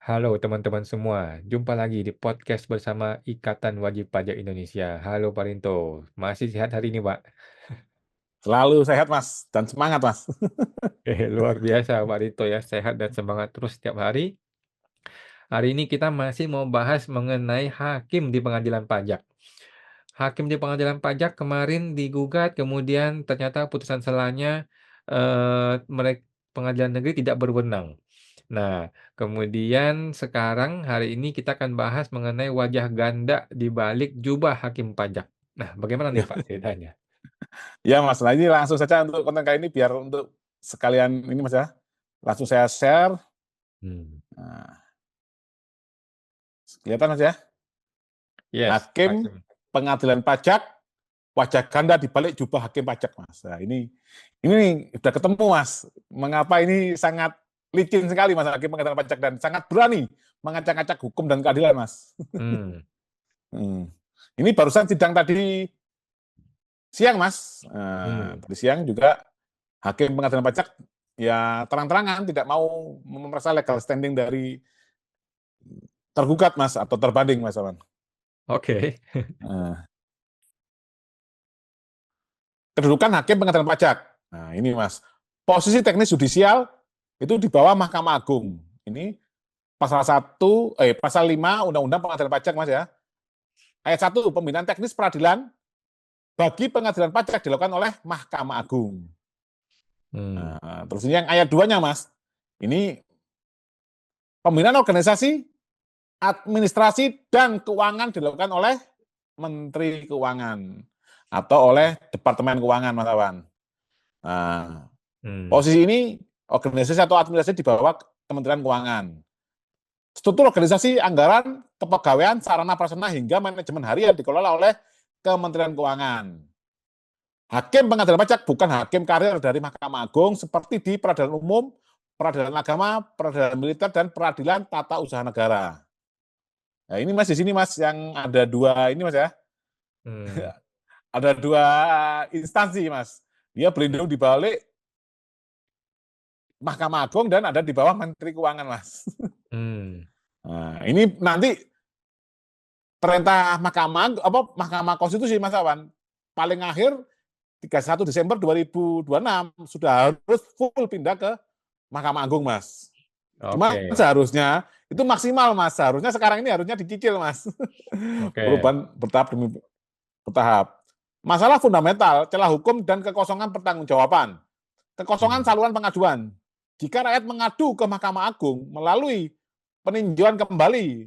Halo teman-teman semua, jumpa lagi di podcast bersama Ikatan Wajib Pajak Indonesia. Halo Pak Rinto, masih sehat hari ini Pak? Selalu sehat, Mas, dan semangat, Mas. Luar biasa Pak Rinto ya, sehat dan semangat terus setiap hari. Hari ini kita masih mau bahas mengenai hakim di pengadilan pajak. Hakim di pengadilan pajak kemarin digugat, kemudian ternyata putusan selanya mereka pengadilan negeri tidak berwenang. Nah, kemudian sekarang hari ini kita akan bahas mengenai wajah ganda di balik jubah hakim pajak. Nah, bagaimana nih Ya, Pak ceritanya? ya, Mas. Nah, ini langsung saja untuk konten kali ini biar untuk sekalian ini, Mas ya. Langsung saya share. Hmm. Nah, kelihatan, Mas ya. Yes, Hakim hakim. pengadilan pajak, wajah ganda di balik jubah hakim pajak, Mas. Nah, ini udah ketemu, Mas. Mengapa ini sangat licin sekali, Mas, hakim pengadilan pajak dan sangat berani mengacak-acak hukum dan keadilan, Mas. Hmm. Hmm. Ini barusan sidang tadi siang, Mas. Hmm. Tadi siang juga hakim pengadilan pajak ya terang-terangan tidak mau memeriksa legal standing dari tergugat, Mas, atau terbanding, Mas Aman. Oke. Nah, kedudukan hakim pengadilan pajak. Nah, ini, Mas. Posisi teknis judisial itu di bawah Mahkamah Agung. Ini pasal 5 Undang-Undang Pengadilan Pajak, Mas ya. Ayat 1, pembinaan teknis peradilan bagi pengadilan pajak dilakukan oleh Mahkamah Agung. Hmm. Nah, terus ini yang ayat 2-nya, Mas. Ini pembinaan organisasi, administrasi, dan keuangan dilakukan oleh Menteri Keuangan atau oleh Departemen Keuangan, Mas Awan. Nah, Hmm. posisi ini organisasi atau administrasi di bawah Kementerian Keuangan. Struktur organisasi, anggaran, kepegawaian, sarana prasarana hingga manajemen harian dikelola oleh Kementerian Keuangan. Hakim pengadilan pajak bukan hakim karir dari Mahkamah Agung seperti di peradilan umum, peradilan agama, peradilan militer, dan peradilan tata usaha negara. Nah, ini, Mas, di sini, Mas, yang ada dua ini, Mas ya. Hmm. Ada dua instansi, Mas. Dia berlindung di balik Mahkamah Agung dan ada di bawah Menteri Keuangan, Mas. Hmm. Nah, ini nanti perintah Mahkamah Konstitusi, Mas Awan, paling akhir 31 Desember 2026 sudah harus full pindah ke Mahkamah Agung, Mas. Cuma Oke. seharusnya itu maksimal, Mas. Seharusnya sekarang ini harusnya dicicil, Mas. Oke. Perubahan bertahap demi bertahap. Masalah fundamental, celah hukum dan kekosongan pertanggungjawaban. Kekosongan Hmm. saluran pengaduan. Jika rakyat mengadu ke Mahkamah Agung melalui peninjauan kembali,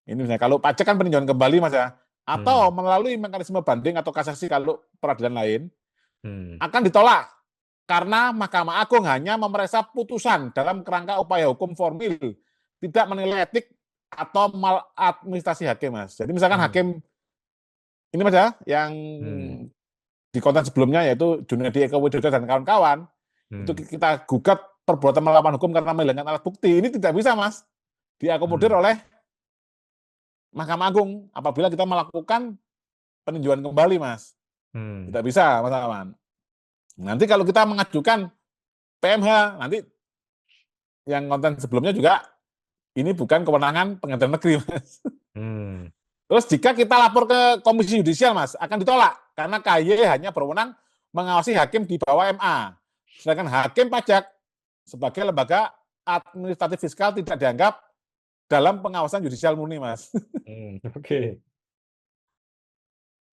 ini misalnya kalau pajak kan peninjauan kembali, Mas ya, Hmm. atau melalui mekanisme banding atau kasasi kalau peradilan lain, Hmm. akan ditolak karena Mahkamah Agung hanya memeriksa putusan dalam kerangka upaya hukum formil, tidak menilai etik atau maladministrasi hakim, Mas. Jadi misalkan Hmm. hakim ini, Mas ya, yang Hmm. di konten sebelumnya yaitu Junedi Eko Widodo dan kawan-kawan, itu Hmm. kita gugat perbuatan melawan hukum karena menghilangkan alat bukti. Ini tidak bisa, Mas, diakomodir Hmm. oleh Mahkamah Agung apabila kita melakukan peninjauan kembali, Mas. Hmm. Tidak bisa, Mas Aman. Nanti kalau kita mengajukan PMH, nanti yang konten sebelumnya juga ini bukan kewenangan pengadilan negeri, Mas. Hmm. Terus jika kita lapor ke Komisi Yudisial, Mas, akan ditolak karena KY hanya berwenang mengawasi hakim di bawah MA. Sedangkan hakim pajak sebagai lembaga administratif fiskal tidak dianggap dalam pengawasan yudisial murni, Mas. Hmm. Oke.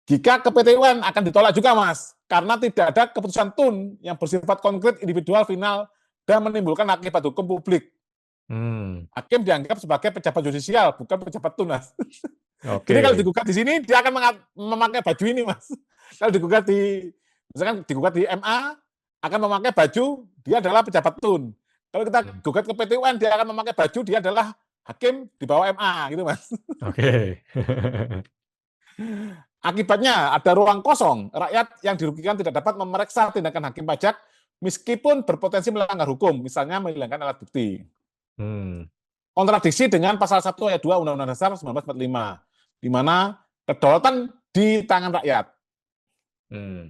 Jika ke PT UN akan ditolak juga, Mas, karena tidak ada keputusan TUN yang bersifat konkret, individual, final, dan menimbulkan akibat hukum publik. Hmm. Hakim dianggap sebagai pejabat yudisial, bukan pejabat TUN, Mas. Jadi kalau Oke. digugat di sini, dia akan memakai baju ini, Mas. Kalau digugat misalkan digugat di MA, akan memakai baju, dia adalah pejabat TUN. Kalau kita Hmm. gugat ke PT UN, dia akan memakai baju, dia adalah hakim di bawah MA, gitu, Mas. Oke. Akibatnya ada ruang kosong, rakyat yang dirugikan tidak dapat memeriksa tindakan hakim pajak meskipun berpotensi melanggar hukum, misalnya menghilangkan alat bukti. Hmm. Kontradiksi dengan pasal 1 ayat 2 Undang-Undang Dasar 1945, di mana kedaulatan di tangan rakyat. Hmm.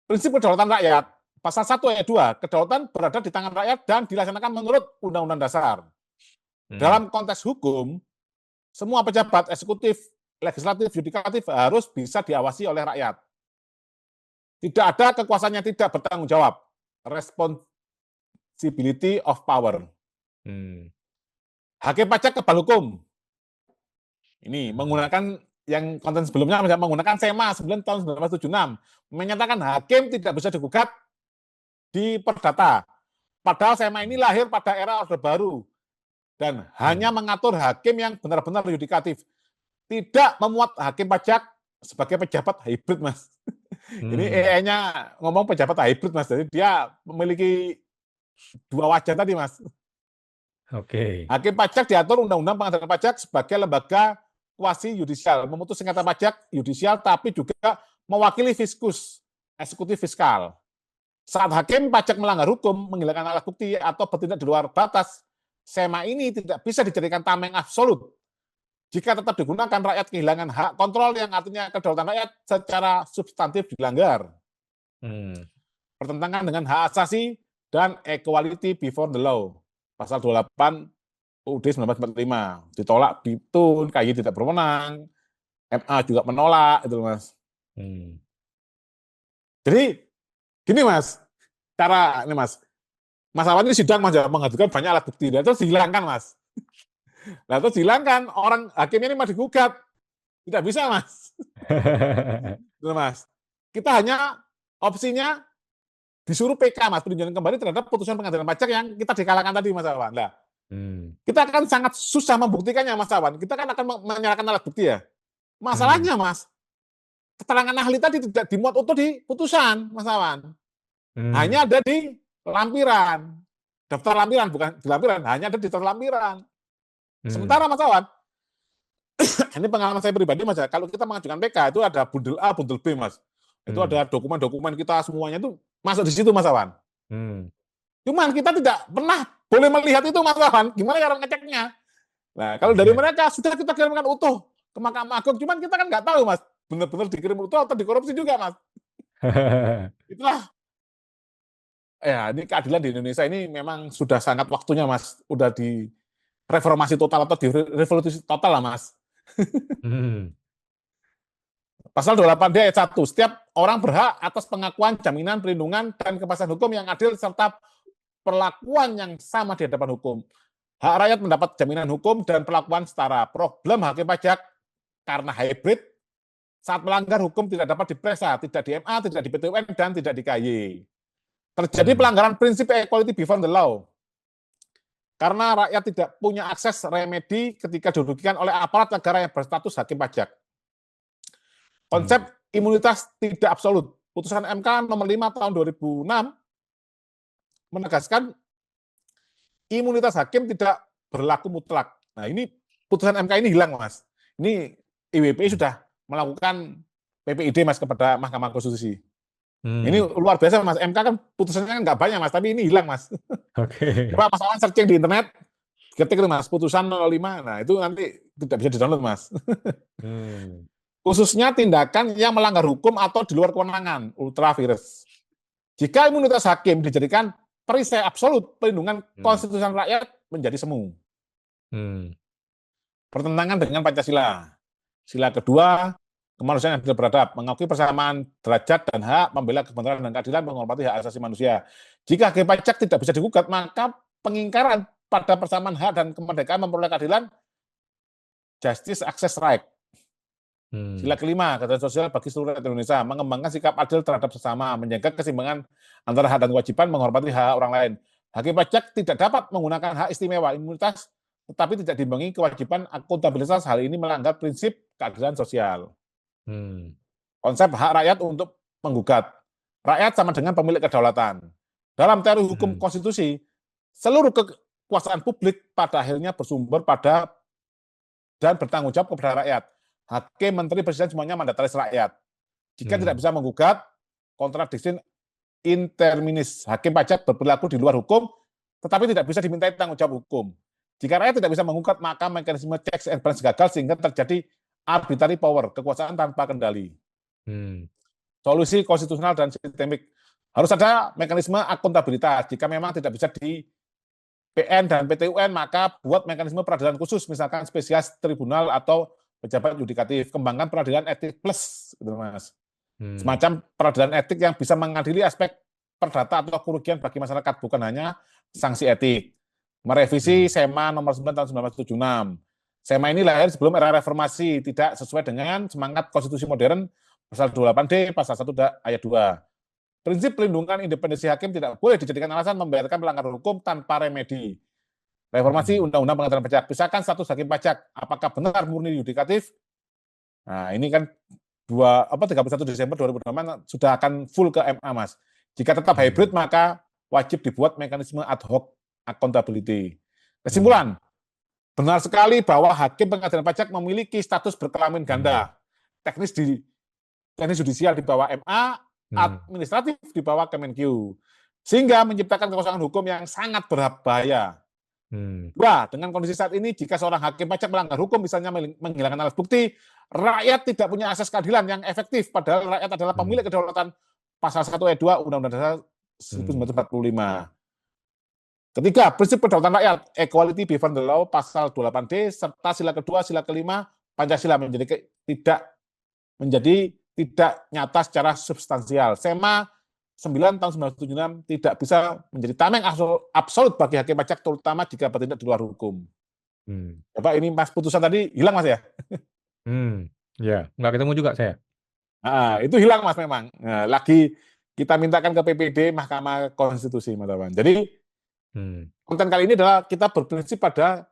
Prinsip kedaulatan rakyat, pasal 1 ayat 2, kedaulatan berada di tangan rakyat dan dilaksanakan menurut Undang-Undang Dasar. Dalam konteks hukum, semua pejabat eksekutif, legislatif, yudikatif harus bisa diawasi oleh rakyat. Tidak ada kekuasaan yang tidak bertanggung jawab. Responsibility of power. Hakim pajak kebal hukum. Ini menggunakan yang konten sebelumnya menggunakan SEMA 9 tahun 1976 menyatakan hakim tidak bisa digugat di perdata. Padahal SEMA ini lahir pada era Orde Baru dan hanya mengatur hakim yang benar-benar yudikatif. Tidak memuat hakim pajak sebagai pejabat hybrid, Mas. Ini EE-nya ngomong pejabat hybrid, Mas. Jadi dia memiliki dua wajah tadi, Mas. Oke. Hakim pajak diatur Undang-Undang Pengadilan Pajak sebagai lembaga kuasi yudisial, memutus sengketa pajak yudisial, tapi juga mewakili fiskus, eksekutif fiskal. Saat hakim pajak melanggar hukum, menghilangkan alat bukti, atau bertindak di luar batas, SEMA ini tidak bisa dijadikan tameng absolut. Jika tetap digunakan, rakyat kehilangan hak kontrol yang artinya kedaulatan rakyat secara substantif dilanggar. Bertentangan dengan hak asasi dan equality before the law. Pasal 28 UUD 1945. Ditolak Bitun, KY tidak berwenang, MA juga menolak, itu Mas. Jadi, gini Mas, cara ini Mas Awan ini sidang Mas, mengajukan banyak alat bukti, dan terus dihilangkan Mas. Nah, terus dihilangkan, orang hakimnya ini mau digugat. Tidak bisa, Mas. Mas. Kita hanya opsinya disuruh PK, Mas, peninjauan kembali terhadap putusan pengadilan pajak yang kita dikalahkan tadi, Mas Awan. Nah, kita akan sangat susah membuktikannya, Mas Awan. Kita kan akan menyerahkan alat bukti ya. Masalahnya, Mas, keterangan ahli tadi tidak dimuat utuh di putusan, Mas Awan. Hanya ada di lampiran. Daftar lampiran, bukan di lampiran, hanya ada di daftar lampiran. Sementara Mas Awan, ini pengalaman saya pribadi Mas, kalau kita mengajukan PK itu ada bundel A, bundel B Mas. Itu ada dokumen-dokumen kita semuanya itu masuk di situ Mas Awan. Cuman kita tidak pernah boleh melihat itu Mas Awan. Gimana cara ngeceknya? Nah, kalau dari mereka sudah kita kirimkan utuh ke Mahkamah Agung, cuman kita kan nggak tahu Mas, benar-benar dikirim utuh atau dikorupsi juga Mas. Itulah. Ya, ini keadilan di Indonesia ini memang sudah sangat waktunya Mas, udah di reformasi total atau di revolusi total lah Mas. Pasal 28D ayat 1, setiap orang berhak atas pengakuan, jaminan, perlindungan, dan kepastian hukum yang adil serta perlakuan yang sama di hadapan hukum. Hak rakyat mendapat jaminan hukum dan perlakuan setara. Problem hakim pajak karena hybrid, saat melanggar hukum tidak dapat diperiksa, tidak di MA, tidak di PT UN, dan tidak di KY. Terjadi pelanggaran prinsip equality before the law. Karena rakyat tidak punya akses remedi ketika dirugikan oleh aparat negara yang berstatus hakim pajak. Konsep imunitas tidak absolut. Putusan MK nomor 5 tahun 2006 menegaskan imunitas hakim tidak berlaku mutlak. Nah, ini putusan MK ini hilang, Mas. Ini IWPI sudah melakukan PPID, Mas, kepada Mahkamah Konstitusi. Ini luar biasa, Mas. MK kan putusannya kan nggak banyak, Mas, tapi ini hilang, Mas. Oke. Coba Mas Awan searching di internet, ketik itu, Mas, putusan 05. Nah, itu nanti tidak bisa di-download, Mas. Khususnya tindakan yang melanggar hukum atau di luar kewenangan, ultra virus. Jika imunitas hakim dijadikan perisai absolut, perlindungan konstitusional rakyat menjadi semu. Bertentangan dengan Pancasila. Sila kedua, kemanusiaan yang adil beradab, mengakui persamaan derajat dan hak, membela kebenaran dan keadilan, menghormati hak asasi manusia. Jika hakim pajak tidak bisa digugat, maka pengingkaran pada persamaan hak dan kemerdekaan memperoleh keadilan, justice access right. Sila kelima, keadilan sosial bagi seluruh rakyat Indonesia, mengembangkan sikap adil terhadap sesama, menjaga keseimbangan antara hak dan kewajiban, menghormati hak orang lain. Hakim pajak tidak dapat menggunakan hak istimewa imunitas, tetapi tidak diimbangi kewajiban akuntabilitas. Hal ini melanggar prinsip keadilan sosial. Konsep hak rakyat untuk menggugat. Rakyat sama dengan pemilik kedaulatan. Dalam teori hukum konstitusi, seluruh kekuasaan publik pada akhirnya bersumber pada dan bertanggung jawab kepada rakyat. Hakim, menteri, presiden semuanya mandataris rakyat. Jika tidak bisa menggugat, kontradiksi interminis. Hakim pajak berperilaku di luar hukum, tetapi tidak bisa dimintai tanggung jawab hukum. Jika rakyat tidak bisa menggugat, maka mekanisme checks and balance gagal sehingga terjadi arbitrary power, kekuasaan tanpa kendali. Solusi konstitusional dan sistemik. Harus ada mekanisme akuntabilitas. Jika memang tidak bisa PN dan PT UN, maka buat mekanisme peradilan khusus, misalkan spesialis tribunal atau pejabat yudikatif. Kembangkan peradilan etik plus, gitu Mas. Semacam peradilan etik yang bisa mengadili aspek perdata atau kerugian bagi masyarakat, bukan hanya sanksi etik. Merevisi SEMA nomor 9 tahun 1976. SEMA ini lahir sebelum era reformasi, tidak sesuai dengan semangat konstitusi modern, pasal 28D, pasal 1 ayat 2. Prinsip pelindungan independensi hakim tidak boleh dijadikan alasan membiarkan pelanggaran hukum tanpa remedi. Reformasi Undang-Undang Pengadilan Pajak, pisahkan status hakim pajak, apakah benar murni yudikatif? Nah, ini kan 31 Desember 2026 sudah akan full ke MA, Mas. Jika tetap hybrid, maka wajib dibuat mekanisme ad hoc accountability. Kesimpulan, benar sekali bahwa hakim pengadilan pajak memiliki status berkelamin ganda. Teknis judisial di bawah MA, administratif di bawah Kemenkyu, sehingga menciptakan kekosongan hukum yang sangat berbahaya. Dua, dengan kondisi saat ini, jika seorang hakim pajak melanggar hukum, misalnya menghilangkan alat bukti, rakyat tidak punya akses keadilan yang efektif, padahal rakyat adalah pemilik kedaulatan, pasal 1 ayat 2 Undang-Undang Dasar 1945. Ketiga, prinsip kedaulatan rakyat, equality before the law, pasal 28D, serta sila kedua, sila kelima, Pancasila menjadi tidak nyata secara substansial. SEMA 9 tahun 1976 tidak bisa menjadi tameng absolut bagi hakim pajak, terutama jika bertindak di luar hukum. Bapak, ini Mas putusan tadi hilang, Mas ya? Ya, nggak ketemu juga saya. Itu hilang, Mas, memang. Nah, lagi kita mintakan ke PPD Mahkamah Konstitusi, Mas Awan. Jadi konten kali ini adalah kita berprinsip pada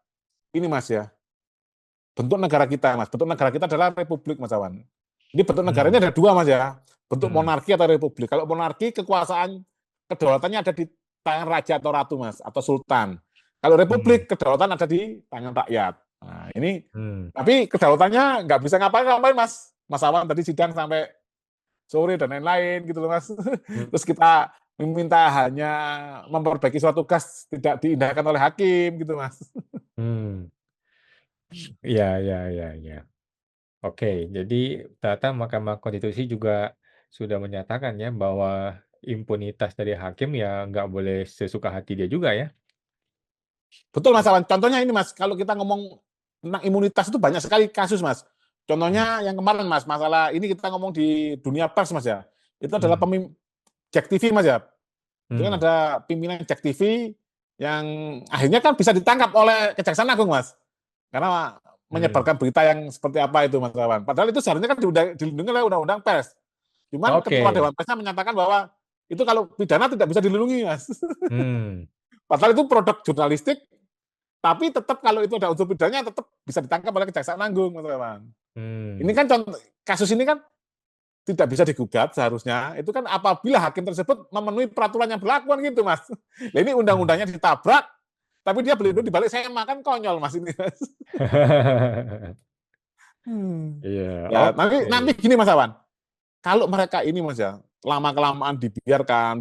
ini, Mas ya. Bentuk negara kita, Mas. Bentuk negara kita adalah republik, Mas Awan. Ini bentuk negara ini ada dua, Mas ya. Bentuk monarki atau republik. Kalau monarki, kekuasaan kedaulatannya ada di tangan raja atau ratu, Mas, atau sultan. Kalau republik, kedaulatan ada di tangan rakyat. Nah, ini tapi kedaulatannya nggak bisa ngapain-ngapain, Mas. Mas Awan tadi sidang sampai sore dan lain-lain gitu loh, Mas. Terus kita meminta hanya memperbaiki suatu tugas tidak diindahkan oleh hakim gitu, Mas. Ya. Oke, jadi ternyata Mahkamah Konstitusi juga sudah menyatakan ya bahwa impunitas dari hakim ya nggak boleh sesuka hati dia juga ya. Betul, Mas Awan. Contohnya ini, Mas, kalau kita ngomong tentang imunitas itu banyak sekali kasus, Mas. Contohnya yang kemarin, Mas, masalah ini kita ngomong di dunia pers, Mas ya. Itu adalah Jack TV, Mas ya. Itu kan ada pimpinan Jack TV yang akhirnya kan bisa ditangkap oleh Kejaksaan Agung, Mas. Karena menyebarkan berita yang seperti apa itu, Mas Awan. Padahal itu seharusnya kan dilindungi oleh Undang-Undang Pers. Cuman Ketua Dewan Persnya menyatakan bahwa itu kalau pidana tidak bisa dilindungi, Mas. Padahal itu produk jurnalistik, tapi tetap kalau itu ada unsur pidananya tetap bisa ditangkap oleh Kejaksaan Agung, Mas Awan. Ini kan kasus ini kan tidak bisa digugat seharusnya. Itu kan apabila hakim tersebut memenuhi peraturan yang berlaku gitu, Mas. Nah, ini undang-undangnya ditabrak, tapi dia berlindung di balik SEMA, kan konyol, Mas, ini, Mas. Ya, nanti gini, Mas Awan. Kalau mereka ini, Mas ya, lama-kelamaan dibiarkan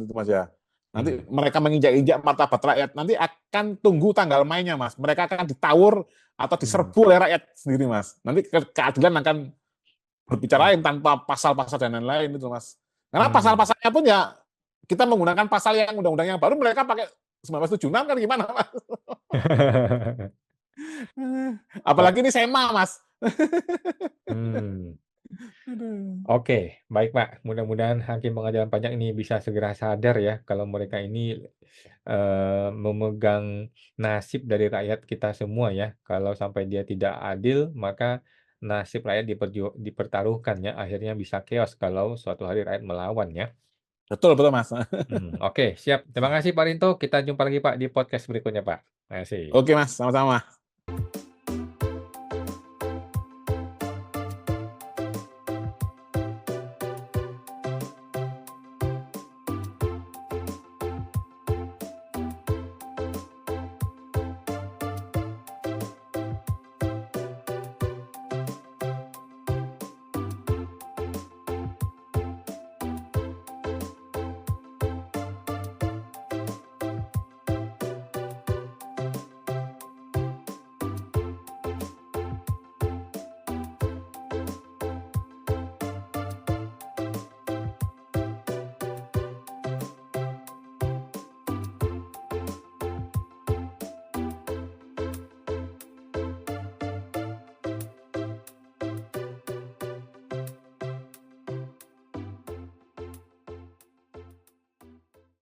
itu, Mas ya. Nanti mereka menginjak-injak martabat rakyat, nanti akan tunggu tanggal mainnya, Mas. Mereka akan ditawur atau diserbu oleh rakyat sendiri, Mas. Nanti keadilan akan berbicara tanpa pasal-pasal dan lain-lain itu, Mas. Karena pasal-pasalnya pun ya kita menggunakan pasal yang undang-undang yang baru, mereka pakai 1976 kan gimana, Mas? Apalagi ini SEMA, Mas. Oke, baik Pak. Mudah-mudahan hakim pengadilan pajak ini bisa segera sadar ya kalau mereka ini memegang nasib dari rakyat kita semua ya. Kalau sampai dia tidak adil, maka nasib rakyat dipertaruhkan ya. Akhirnya bisa chaos kalau suatu hari rakyat melawan ya. Betul, Mas. Oke, siap. Terima kasih Pak Rinto. Kita jumpa lagi Pak di podcast berikutnya Pak. Terima kasih. Oke, Mas. Sama-sama.